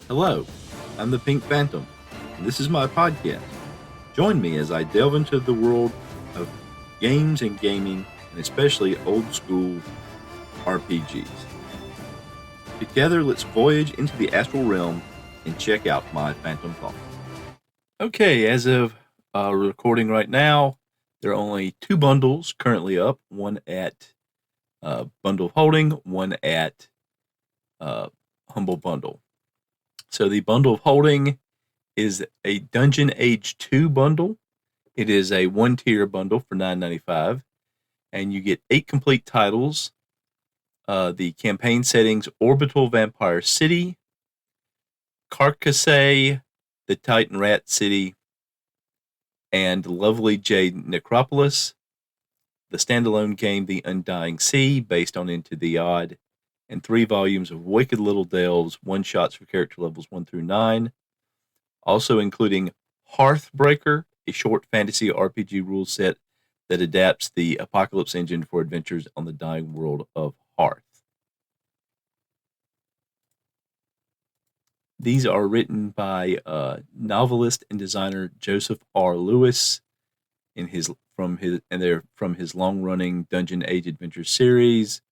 Hello, I'm the Pink Phantom, and this is my podcast. Join me as I delve into the world of games and gaming, and especially old school RPGs. Together, let's voyage into the astral realm and check out my Phantom Thoughts. Okay, as of recording right now, there are only 2 bundles currently up, one at Bundle of Holding, one at Humble Bundle. So the Bundle of Holding is a Dungeon Age 2 bundle. It is a 1-tier bundle for $9.95, and you get 8 complete titles. The campaign settings: Orbital Vampire City, Carcassay, the Titan Rat City, and Lovely Jade Necropolis. The standalone game, The Undying Sea, based on Into the Odd, and 3 volumes of Wicked Little Delves, one-shots for character levels 1 through 9. Also including Hearthbreaker, a short fantasy RPG rule set that adapts the Apocalypse engine for adventures on the dying world of Hearth. These are written by novelist and designer Joseph R. Lewis they're from his long-running Dungeon Age Adventures series.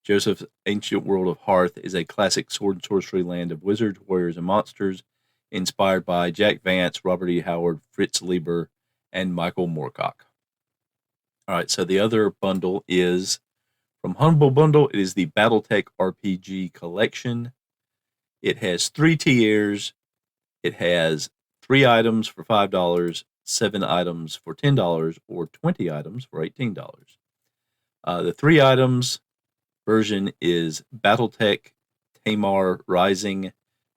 Joseph's Ancient World of Hearth is a classic sword and sorcery land of wizards, warriors, and monsters, inspired by Jack Vance, Robert E. Howard, Fritz Leiber, and Michael Moorcock. All right, so the other bundle is from Humble Bundle. It is the Battletech RPG Collection. It has 3 tiers. It has 3 items for $5, 7 items for $10, or 20 items for $18. The 3 items version is Battletech Tamar Rising,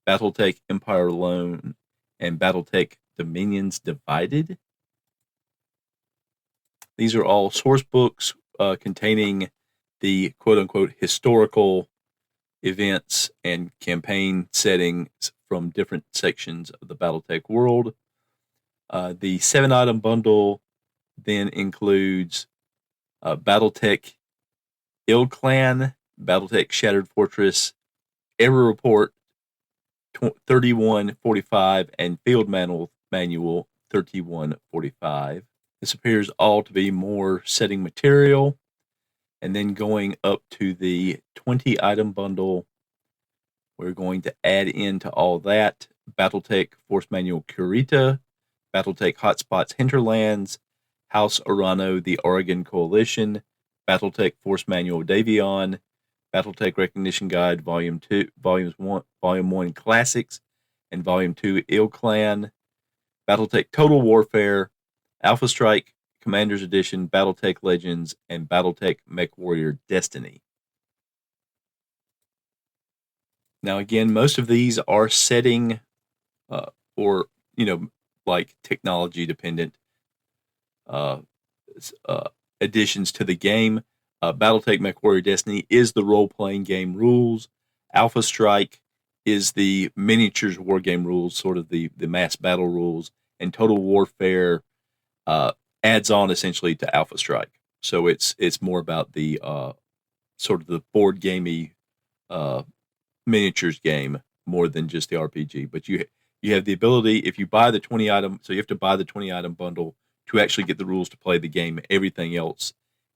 Battletech Empire Alone, and Battletech Dominions Divided. These are all source books containing the quote-unquote historical events and campaign settings from different sections of the Battletech world. The 7-item bundle then includes Battletech Ill Clan, Battletech Shattered Fortress, Error Report 3145, and Field Manual 3145. This appears all to be more setting material. And then going up to the 20-item bundle, we're going to add into all that Battletech Force Manual Kurita, Battletech Hotspots Hinterlands, House Urano, the Oregon Coalition, Battletech Force Manual Davion, Battletech Recognition Guide Volume 1 Classics, and Volume 2 Ill Clan, Battletech Total Warfare, Alpha Strike Commander's Edition, Battletech Legends, and Battletech MechWarrior Destiny. Now again, most of these are setting or like technology dependent additions to the game. Battletech MechWarrior Destiny is the role-playing game rules. Alpha Strike is the miniatures war game rules, sort of the mass battle rules, and Total Warfare adds on essentially to Alpha Strike. So it's more about the sort of the board gamey miniatures game more than just the RPG. But you have the ability, if you buy the 20 item, so you have to buy the 20 item bundle to actually get the rules to play the game. Everything else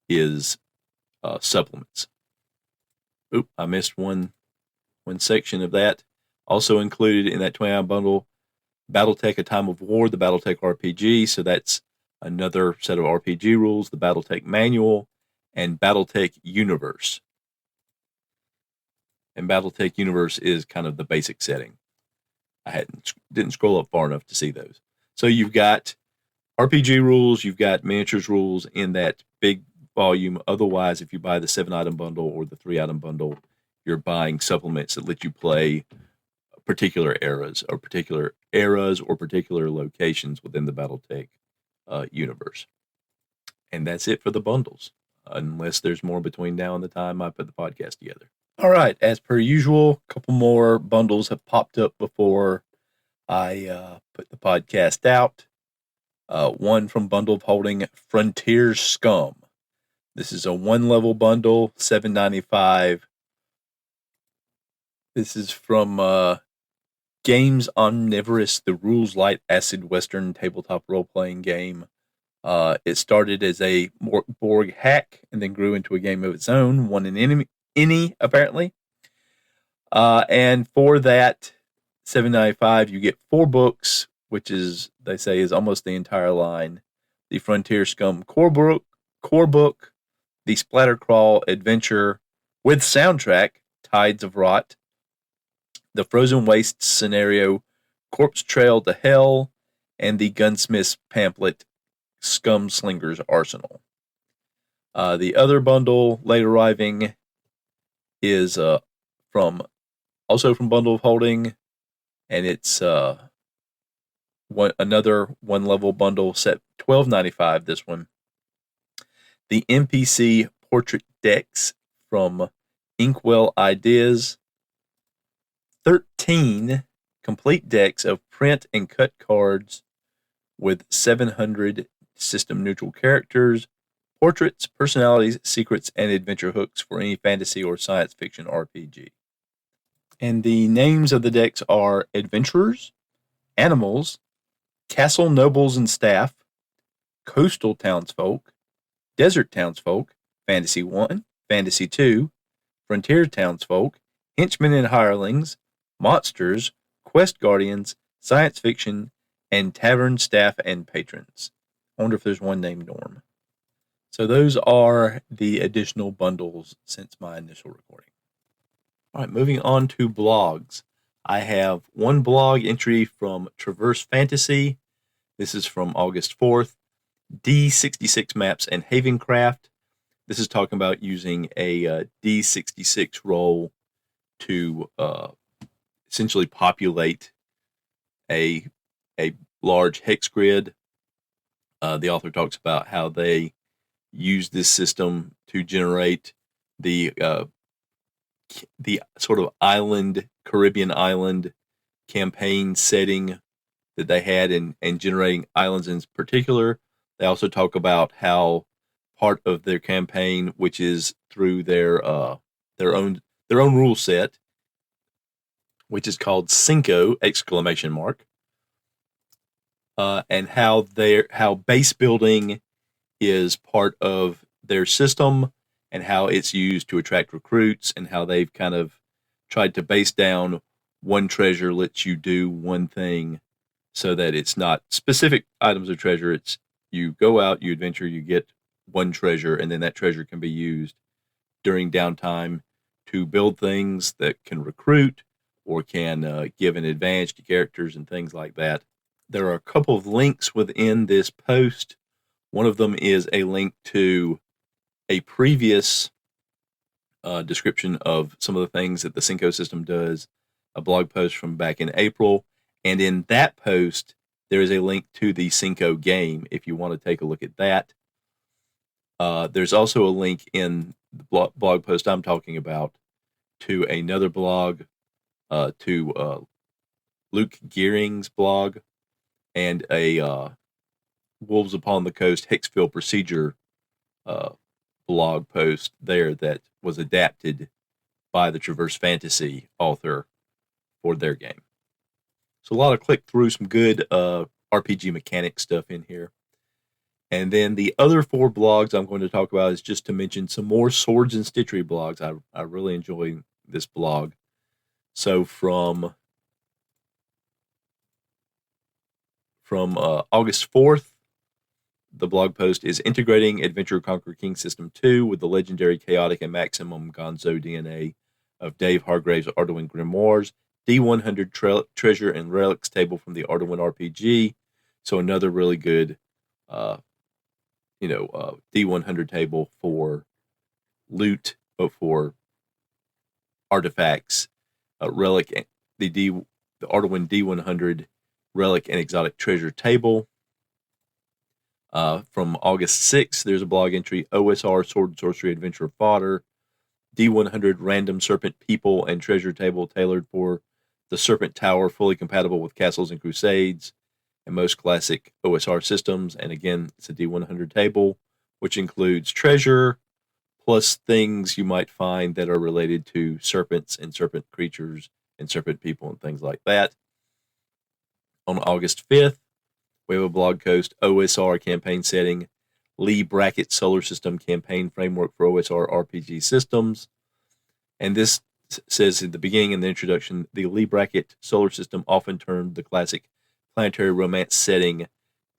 is supplements. Oop, I missed one section of that. Also included in that 20 item bundle, Battletech A Time of War, the Battletech RPG. So that's another set of RPG rules, the Battletech Manual, and Battletech Universe. And Battletech Universe is kind of the basic setting. I didn't scroll up far enough to see those. So you've got RPG rules, you've got miniatures rules in that big volume. Otherwise, if you buy the 7-item bundle or the 3-item bundle, you're buying supplements that let you play particular eras or particular locations within the Battletech universe. And that's it for the bundles, unless there's more between now and the time I put the podcast together. All right, as per usual, a couple more bundles have popped up before I put the podcast out. One from Bundle of Holding, Frontier Scum. This is a 1-level bundle, $7.95. This is from Games Omnivorous, the rules light acid Western tabletop role playing game. It started as a Borg hack and then grew into a game of its own, won an any apparently. And for that $7.95, you get 4 books, which is, they say, is almost the entire line. The Frontier Scum core book, the Splattercrawl Adventure with soundtrack, Tides of Rot, the Frozen Waste scenario, Corpse Trail to Hell, and the Gunsmith's pamphlet, Scum Slinger's Arsenal. The other bundle late arriving is also from Bundle of Holding, and it's another one level bundle set $12.95. This one, the NPC portrait decks from Inkwell Ideas, 13 complete decks of print and cut cards with 700 system neutral characters, portraits, personalities, secrets, and adventure hooks for any fantasy or science fiction RPG. And the names of the decks are Adventurers, Animals, Castle Nobles and Staff, Coastal Townsfolk, Desert Townsfolk, Fantasy 1, Fantasy 2, Frontier Townsfolk, Henchmen and Hirelings, Monsters, Quest Guardians, Science Fiction, and Tavern Staff and Patrons. I wonder if there's one named Norm. So those are the additional bundles since my initial recording. All right, moving on to blogs. I have one blog entry from Traverse Fantasy. This is from August 4th. D66 Maps and Havencraft. This is talking about using a D66 roll to essentially populate a large hex grid. The author talks about how they use this system to generate the sort of Caribbean island campaign setting that they had, and generating islands in particular. They also talk about how part of their campaign, which is through their own rule set, which is called Cinco ! And how base building is part of their system, and how it's used to attract recruits, and how they've kind of tried to base down one treasure lets you do one thing, so that it's not specific items of treasure. It's you go out, you adventure, you get one treasure, and then that treasure can be used during downtime to build things that can recruit or can give an advantage to characters and things like that. There are a couple of links within this post. One of them is a link to a previous description of some of the things that the Cinco system does, a blog post from back in April. And in that post, there is a link to the Cinco game if you want to take a look at that. There's also a link in the blog post I'm talking about to another blog, to Luke Gearing's blog, and a Wolves Upon the Coast Hexfield Procedure blog post there that was adapted by the Traverse Fantasy author for their game. So a lot of click through, some good RPG mechanic stuff in here. And then the other 4 blogs I'm going to talk about is just to mention some more Swords and Stitchery blogs. I really enjoy this blog. So from August 4th, the blog post is Integrating Adventure Conquer King System 2 with the legendary chaotic and maximum gonzo DNA of Dave Hargrave's Ardenwen Grimoires, D100 treasure and relics table from the Ardenwen RPG. So another really good D100 table for loot, but for artifacts, relic, the Ardenwen D100 relic and exotic treasure table. From August 6th, there's a blog entry, OSR Sword and Sorcery Adventure Fodder, D100 Random Serpent People and Treasure Table tailored for the Serpent Tower, fully compatible with Castles and Crusades and most classic OSR systems. And again, it's a D100 table, which includes treasure, plus things you might find that are related to serpents and serpent creatures and serpent people and things like that. on August 5th, we have a blog post, OSR campaign setting, Lee Brackett Solar System campaign framework for OSR RPG systems. And this says in the beginning, in the introduction, the Lee Brackett Solar System, often termed the classic planetary romance setting,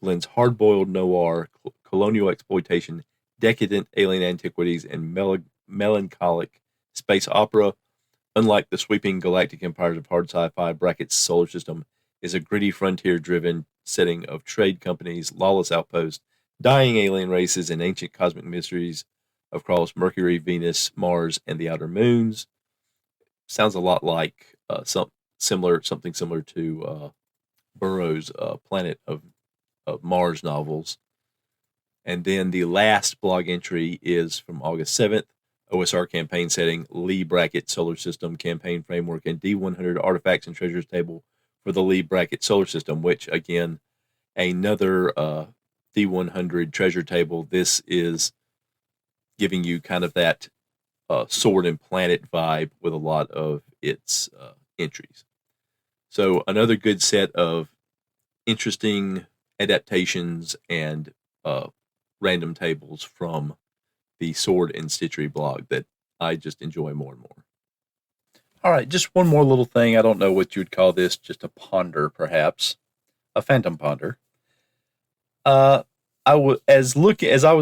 blends hard-boiled noir, colonial exploitation, decadent alien antiquities, and melancholic space opera. Unlike the sweeping galactic empires of hard sci-fi, Brackett's solar system is a gritty frontier-driven setting of trade companies, lawless outposts, dying alien races, and ancient cosmic mysteries across Mercury, Venus, Mars, and the outer moons. Sounds a lot like something similar to Burroughs' Planet of Mars novels. And then the last blog entry is from August 7th, OSR campaign setting, Lee Brackett Solar System campaign framework, and D100 artifacts and treasures table for the Lee Brackett Solar System, which, again, another D100 treasure table. This is giving you kind of that sword and planet vibe with a lot of its entries. So another good set of interesting adaptations and random tables from the Sword and Stitchery blog that I just enjoy more and more. All right, just one more little thing. I don't know what you'd call this, just a ponder, perhaps. A phantom ponder. As I was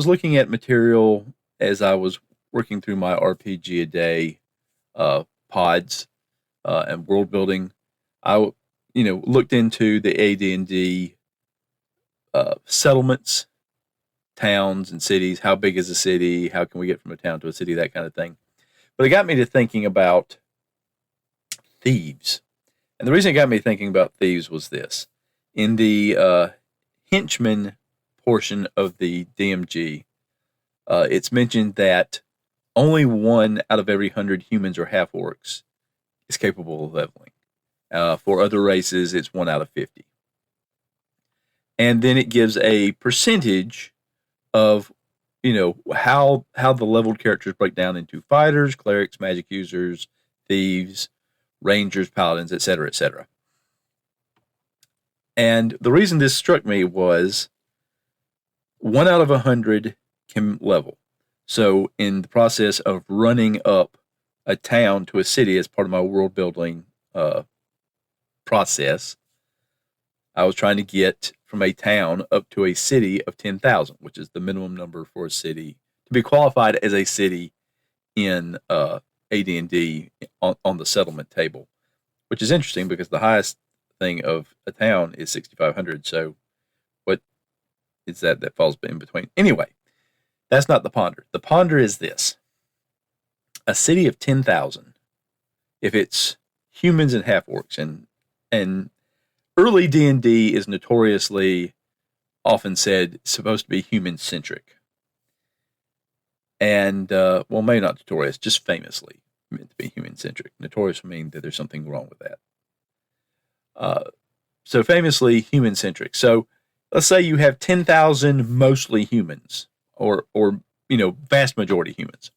looking at material as I was working through my RPGaDay pods and world building, I looked into the AD&D settlements, towns and cities. How big is a city? How can we get from a town to a city? That kind of thing. But it got me to thinking about thieves. And the reason it got me thinking about thieves was this. In the henchman portion of the DMG, it's mentioned that only 1 out of every 100 humans or half-orcs is capable of leveling. For other races, it's 1 out of 50. And then it gives a percentage of, how the leveled characters break down into fighters, clerics, magic users, thieves, rangers, paladins, etc., etc. And the reason this struck me was 1 out of 100 can level. So in the process of running up a town to a city as part of my world building process, I was trying to get from a town up to a city of 10,000, which is the minimum number for a city to be qualified as a city in AD&D on the settlement table, which is interesting because the highest thing of a town is 6,500. So what is that falls in between? Anyway, that's not the ponder. The ponder is this. A city of 10,000, if it's humans and half-orcs, and early D&D is notoriously often said supposed to be human-centric. And, well, maybe not notorious, just famously meant to be human-centric. Notorious would mean that there's something wrong with that. So famously human-centric. So let's say you have 10,000 mostly humans, or vast majority humans.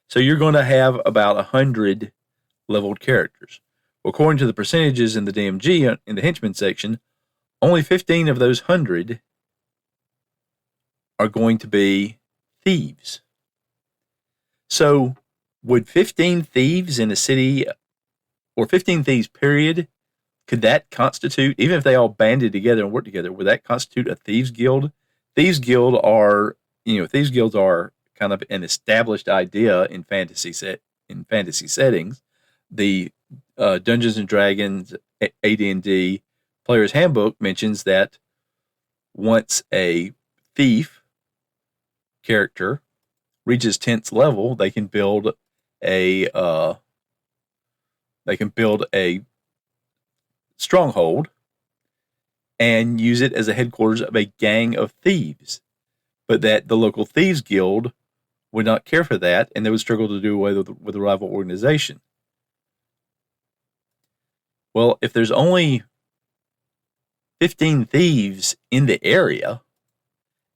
So you're going to have about 100 leveled characters. Well, according to the percentages in the DMG, in the henchman section, only 15 of those 100 are going to be thieves. So would 15 thieves in a city, or 15 thieves period, could that constitute, even if they all banded together and worked together, would that constitute a thieves guild? Thieves guilds are kind of an established idea in fantasy settings. The Dungeons and Dragons AD&D Player's Handbook mentions that once a thief character reaches 10th level, they can build a stronghold and use it as a headquarters of a gang of thieves. But that the local thieves guild would not care for that, and they would struggle to do away with the rival organization. Well, if there's only 15 thieves in the area,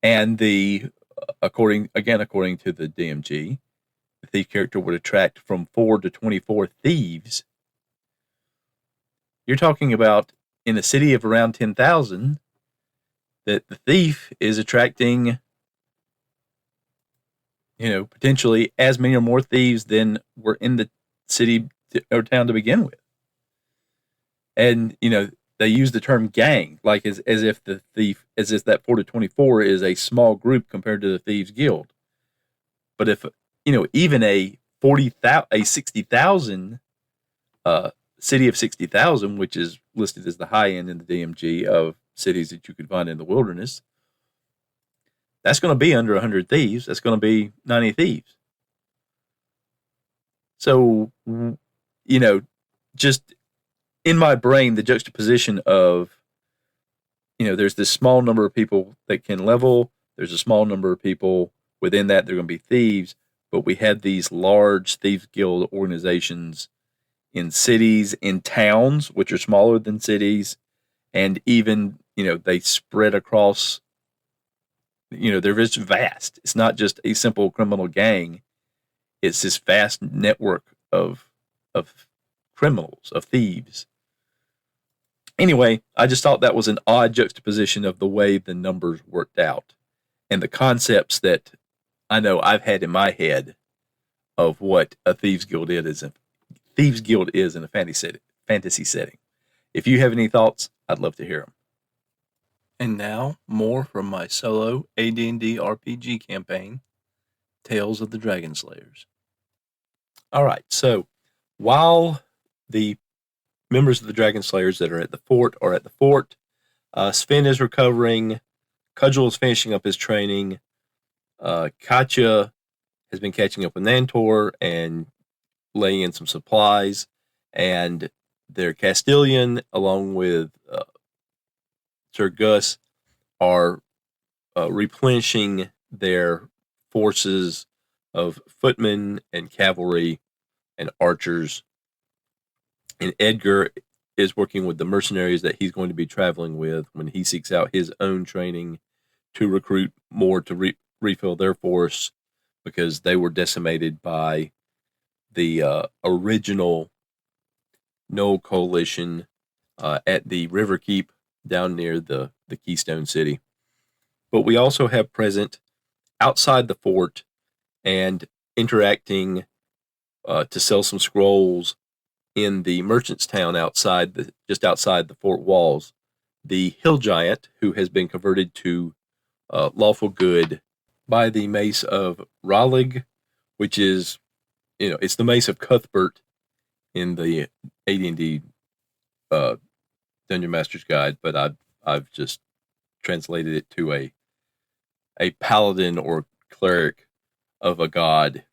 and according to the DMG, the thief character would attract from 4 to 24 thieves, you're talking about in a city of around 10,000, that the thief is attracting, potentially as many or more thieves than were in the city or town to begin with. And, they use the term gang, like as if that 4 to 24 is a small group compared to the Thieves Guild. But if, even a 60,000 city of 60,000, which is listed as the high end in the DMG of cities that you could find in the wilderness, that's going to be under 100 thieves. That's going to be 90 thieves. So, just in my brain, the juxtaposition of, there's this small number of people that can level. There's a small number of people within that. They're going to be thieves. But we have these large Thieves Guild organizations in cities, in towns, which are smaller than cities. And even, they spread across, they're just vast. It's not just a simple criminal gang. It's this vast network of criminals, of thieves. Anyway, I just thought that was an odd juxtaposition of the way the numbers worked out and the concepts that I know I've had in my head of what a Thieves Guild is in a fantasy setting. If you have any thoughts, I'd love to hear them. And now, more from my solo AD&D RPG campaign, Tales of the Dragon Slayers. All right, so while the members of the Dragon Slayers that are at the fort are at the fort, Sven is recovering, Cudgel is finishing up his training, Katya has been catching up with Nantor and laying in some supplies, and their Castilian, along with Sir Gus, are replenishing their forces of footmen and cavalry and archers. And Edgar is working with the mercenaries that he's going to be traveling with when he seeks out his own training to recruit more to refill their force, because they were decimated by the original Knoll Coalition at the River Keep down near the Keystone City. But we also have present outside the fort and interacting to sell some scrolls in the merchant's town just outside the fort walls, the Hill Giant, who has been converted to lawful good by the mace of Ralig, which is, it's the mace of Cuthbert in the AD&D Dungeon Master's Guide, but I've just translated it to a paladin or cleric of a god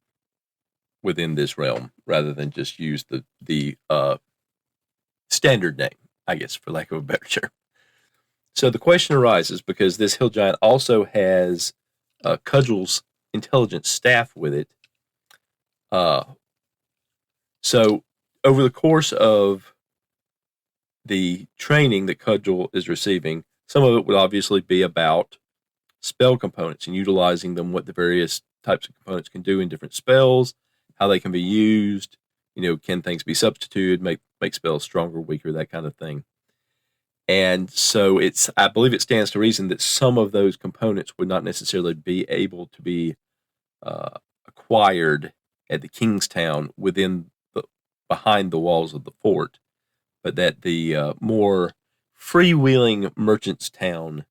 within this realm, rather than just use the standard name, I guess, for lack of a better term. So the question arises because this Hill Giant also has Cudgel's intelligence staff with it. So over the course of the training that Cudgel is receiving, some of it would obviously be about spell components and utilizing them, what the various types of components can do in different spells, how they can be used, can things be substituted, make spells stronger, weaker, that kind of thing. And so I believe it stands to reason that some of those components would not necessarily be able to be acquired at the Kingstown behind the walls of the fort, but that the more freewheeling merchants town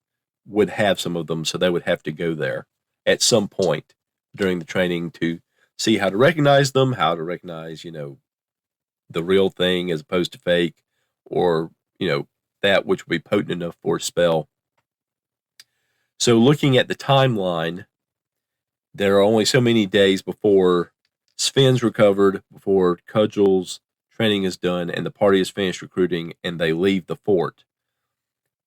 would have some of them, so they would have to go there at some point during the training to see how to recognize them, how to recognize, the real thing as opposed to fake, or, that which would be potent enough for a spell. So looking at the timeline, there are only so many days before Sven's recovered, before Cudgel's training is done, and the party is finished recruiting, and they leave the fort.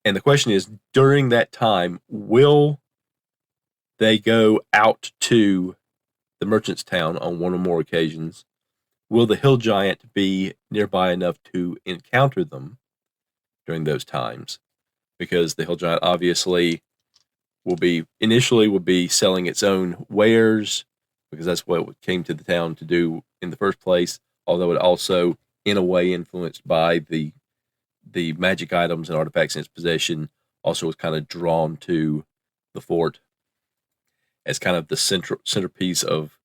And the question is, during that time, will they go out to the merchant's town on one or more occasions? Will the Hill Giant be nearby enough to encounter them during those times? Because the Hill Giant obviously will be selling its own wares, because that's what it came to the town to do in the first place, although it also, in a way, influenced by the the magic items and artifacts in its possession also was kind of drawn to the fort as kind of the centerpiece of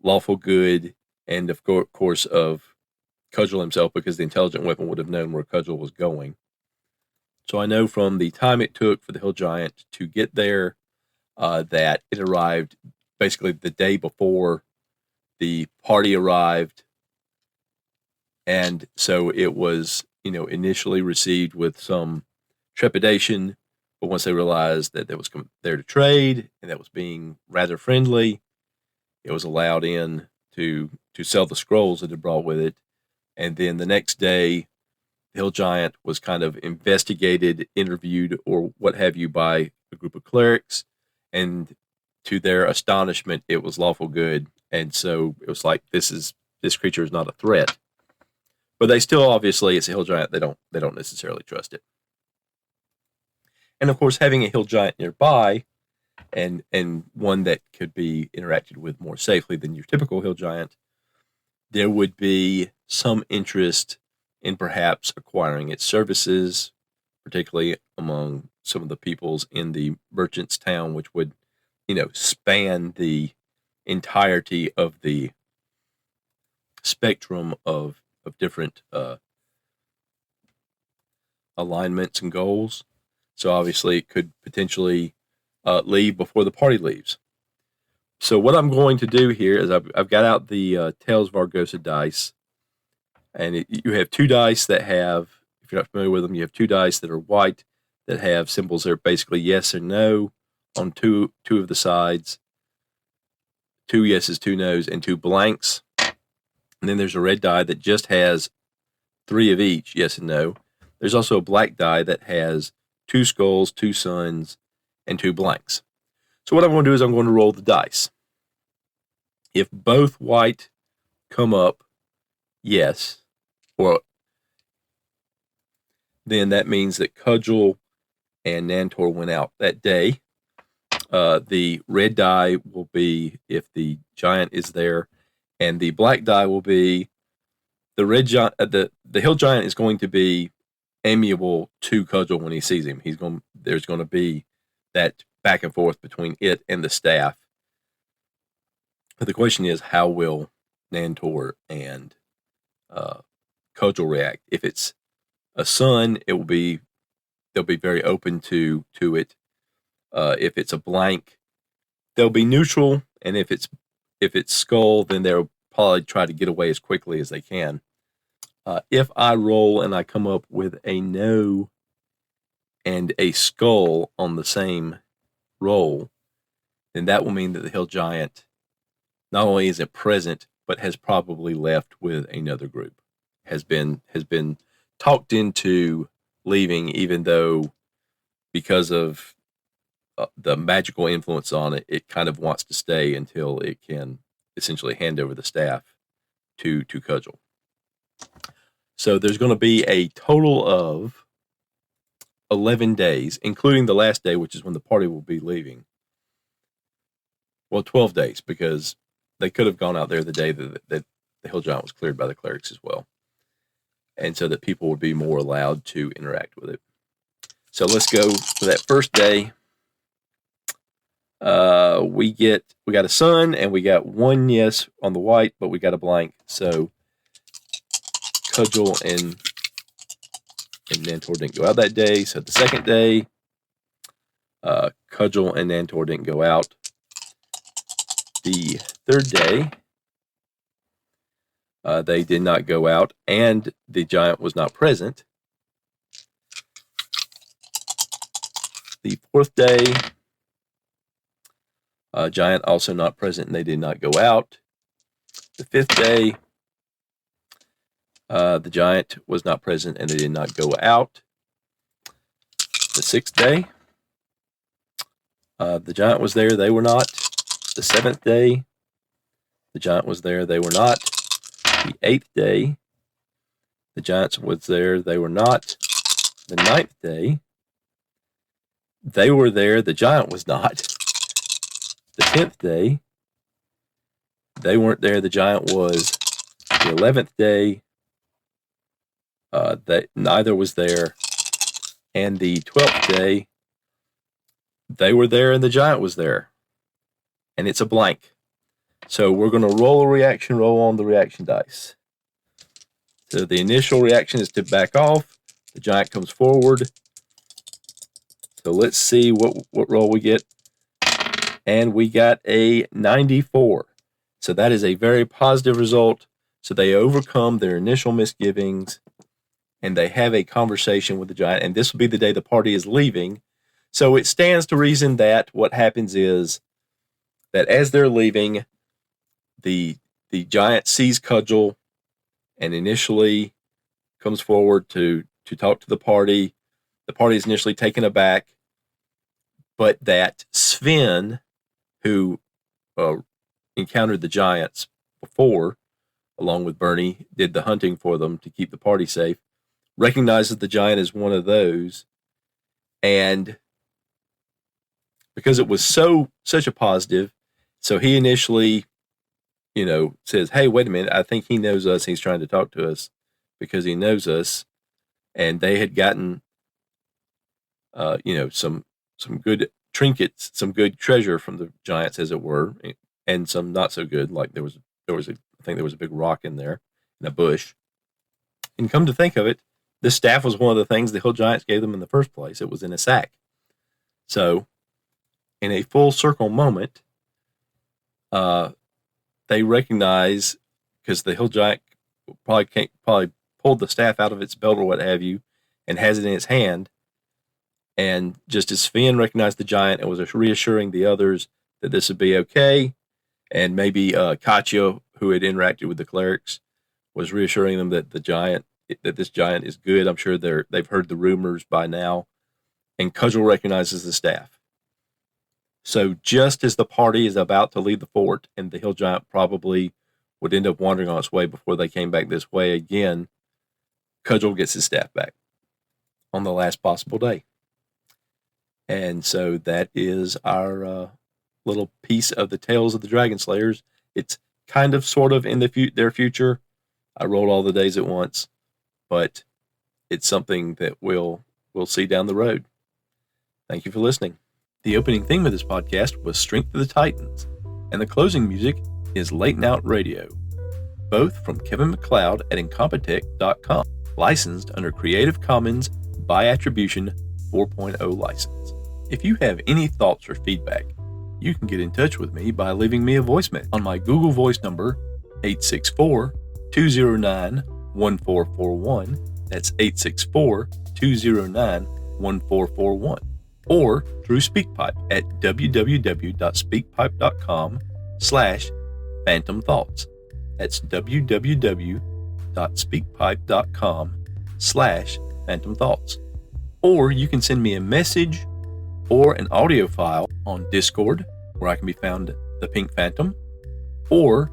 lawful good, and of course of Cudgel himself, because the intelligent weapon would have known where Cudgel was going. So I know from the time it took for the Hill Giant to get there, that it arrived basically the day before the party arrived. And so it was, initially received with some trepidation, but once they realized that there was there to trade and that was being rather friendly, it was allowed in to sell the scrolls that it brought with it. And then the next day, the Hill Giant was kind of investigated, interviewed, or what have you by a group of clerics. And to their astonishment, it was lawful good. And so it was like, this creature is not a threat. But they still, obviously, it's a Hill Giant. They don't necessarily trust it. And of course, having a Hill Giant nearby, and one that could be interacted with more safely than your typical Hill Giant, there would be some interest in perhaps acquiring its services, particularly among some of the peoples in the merchants' town, which would, span the entirety of the spectrum of different alignments and goals. So obviously it could potentially leave before the party leaves. So what I'm going to do here is I've got out the Tales of Argosa dice, and you have two dice that have, if you're not familiar with them, you have two dice that are white that have symbols that are basically yes or no on two of the sides, two yeses, two nos, and two blanks. And then there's a red die that just has three of each, yes and no. There's also a black die that has two skulls, two suns, and two blanks. So what I'm going to do is I'm going to roll the dice. If both white come up yes, then that means that Cudgel and Nantor went out that day. The red die will be if the giant is there, and the black die will be the red giant. The Hill Giant is going to be amiable to Cudgel when he sees him. There's going to be that back and forth between it and the staff. But the question is, how will Nantor and Cudgel react? If it's a sun, they'll be very open to it. If it's a blank, they'll be neutral, and if it's skull, then they'll probably try to get away as quickly as they can. If I roll and I come up with a no and a skull on the same roll, then that will mean that the Hill Giant not only isn't present, but has probably left with another group. Has been talked into leaving, even though because of the magical influence on it, it kind of wants to stay until it can essentially hand over the staff to Cudgel. So there's going to be a total of 11 days, including the last day, which is when the party will be leaving. Well, 12 days, because they could have gone out there the day that the Hill Giant was cleared by the clerics as well. And so that people would be more allowed to interact with it. So let's go for that first day. We got a sun, and we got one yes on the white, but we got a blank. So Cudgel and Nantor didn't go out that day. So the second day, Cudgel and Nantor didn't go out. The third day, they did not go out, and the giant was not present. The fourth day, giant also not present, and they did not go out. The fifth day, the giant was not present, and they did not go out. The sixth day, the giant was there, they were not. The seventh day, the giant was there, they were not. The eighth day, the giant was there, they were not. The ninth day, they were there, the giant was not. The 10th day, they weren't there, the giant was. The 11th day, that neither was there. And the 12th day, they were there and the giant was there. And it's a blank. So we're going to roll a reaction roll on the reaction dice. So the initial reaction is to back off. The giant comes forward. So let's see what roll we get. And we got a 94. So that is a very positive result. So they overcome their initial misgivings and they have a conversation with the giant. And this will be the day the party is leaving. So it stands to reason that what happens is that as they're leaving, the giant sees Cudgel and initially comes forward to talk to the party. The party is initially taken aback, but that Sven, who encountered the giants before, along with Bernie, did the hunting for them to keep the party safe, recognizes the giant as one of those. And because it was such a positive, so he initially, says, hey, wait a minute, I think he knows us. He's trying to talk to us because he knows us. And they had gotten, some good trinkets, some good treasure from the giants, as it were, and some not so good. Like I think there was a big rock in there in a bush. And come to think of it, this staff was one of the things the hill giants gave them in the first place. It was in a sack. So, in a full circle moment, they recognize, because the hill giant probably pulled the staff out of its belt or what have you, and has it in its hand. And just as Sven recognized the giant and was reassuring the others that this would be okay, and maybe Katya, who had interacted with the clerics, was reassuring them that this giant is good. I'm sure they've heard the rumors by now. And Cudgel recognizes the staff. So just as the party is about to leave the fort, and the hill giant probably would end up wandering on its way before they came back this way again, Cudgel gets his staff back on the last possible day. And so that is our little piece of the Tales of the Dragon Slayers. It's kind of sort of in their future. I rolled all the days at once, but it's something that we'll see down the road. Thank you for listening. The opening theme of this podcast was Strength of the Titans, and the closing music is Late Night Radio, both from Kevin MacLeod at Incompetech.com, licensed under Creative Commons by Attribution 4.0 license. If you have any thoughts or feedback, you can get in touch with me by leaving me a voicemail on my Google Voice number, 864-209-1441. That's 864-209-1441. Or through SpeakPipe at www.speakpipe.com/Phantom Thoughts. That's www.speakpipe.com/Phantom Thoughts. Or you can send me a message or an audio file on Discord, where I can be found the Pink Phantom, or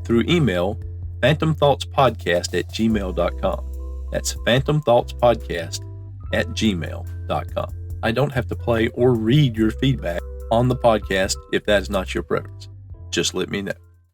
through email, phantomthoughtspodcast@gmail.com. That's phantomthoughtspodcast@gmail.com. I don't have to play or read your feedback on the podcast if that is not your preference. Just let me know.